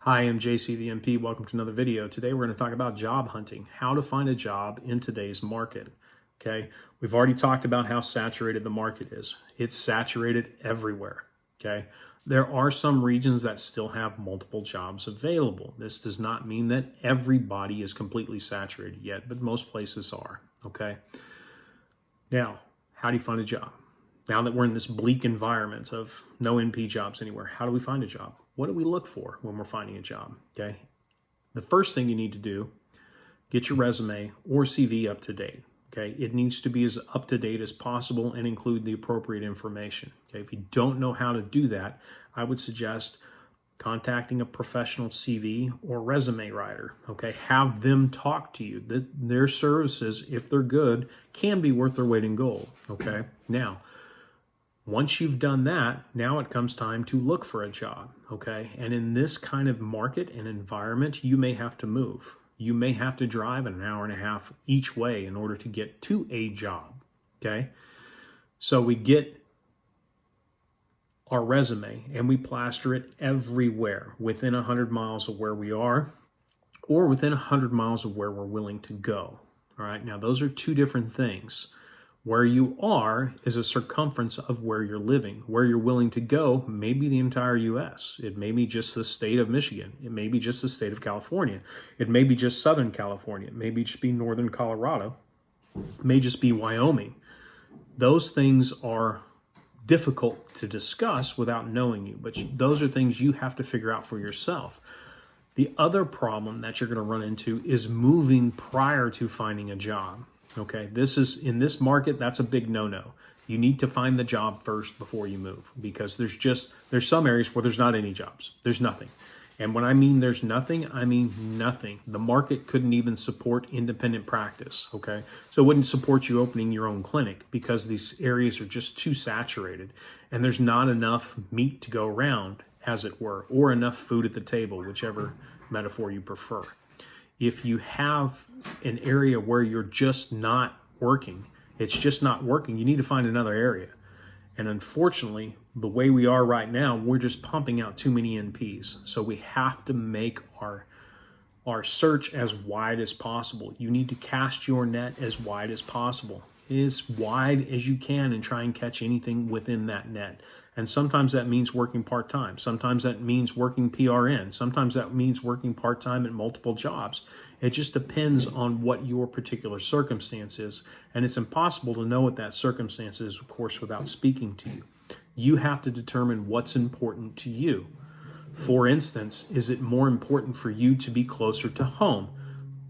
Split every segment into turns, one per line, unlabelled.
Hi, I'm JC the MP. Welcome to another video. Today we're going to talk about job hunting, how to find a job in today's market. Okay, we've already talked about how saturated the market is. It's saturated everywhere. Okay, there are some regions that still have multiple jobs available. This does not mean that everybody is completely saturated yet, but most places are. Okay, now how do you find a job? Now that we're in this bleak environment of no NP jobs anywhere, how do we find a job? What do we look for when we're finding a job? Okay. The first thing you need to do, get your resume or CV up to date. Okay. It needs to be as up to date as possible and include the appropriate information. Okay. If you don't know how to do that, I would suggest contacting a professional CV or resume writer. Okay. Have them talk to you. Their services, if they're good, can be worth their weight in gold. Okay. Now, once you've done that, now it comes time to look for a job, okay? And in this kind of market and environment, you may have to move. You may have to drive an hour and a half each way in order to get to a job, okay? So we get our resume and we plaster it everywhere within 100 miles of where we are or within 100 miles of where we're willing to go, all right? Now, those are two different things. Where you are is a circumference of where you're living. Where you're willing to go may be the entire U.S. It may be just the state of Michigan. It may be just the state of California. It may be just Southern California. It may just be Northern Colorado. It may just be Wyoming. Those things are difficult to discuss without knowing you, but those are things you have to figure out for yourself. The other problem that you're going to run into is moving prior to finding a job. Okay, this is in this market, that's a big no-no. You need to find the job first before you move because there's some areas where there's not any jobs. There's nothing. And when I mean there's nothing, I mean nothing. The market couldn't even support independent practice, okay? So it wouldn't support you opening your own clinic because these areas are just too saturated and there's not enough meat to go around, as it were, or enough food at the table, whichever metaphor you prefer. If you have an area where you're just not working, it's just not working, you need to find another area. And unfortunately, the way we are right now, we're just pumping out too many NPs. So we have to make our search as wide as possible. You need to cast your net as wide as possible, as wide as you can, and try and catch anything within that net. And sometimes that means working part-time. Sometimes that means working PRN. Sometimes that means working part-time at multiple jobs. It just depends on what your particular circumstance is. And it's impossible to know what that circumstance is, of course, without speaking to you. You have to determine what's important to you. For instance, is it more important for you to be closer to home?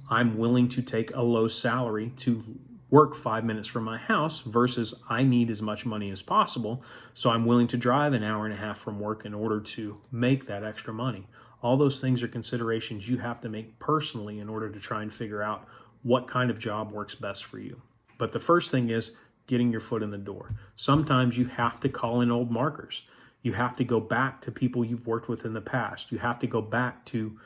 I'm willing to take a low salary to work 5 minutes from my house versus I need as much money as possible. So I'm willing to drive an hour and a half from work in order to make that extra money. All those things are considerations you have to make personally in order to try and figure out what kind of job works best for you. But the first thing is getting your foot in the door. Sometimes you have to call in old markers. You have to go back to people you've worked with in the past. You have to go back to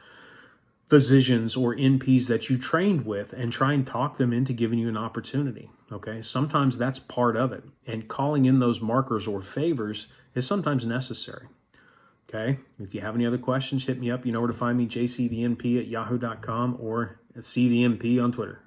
physicians or NPs that you trained with and try and talk them into giving you an opportunity, okay? Sometimes that's part of it. And calling in those markers or favors is sometimes necessary, okay? If you have any other questions, hit me up. You know where to find me, jcthenp@yahoo.com or cthenp on Twitter.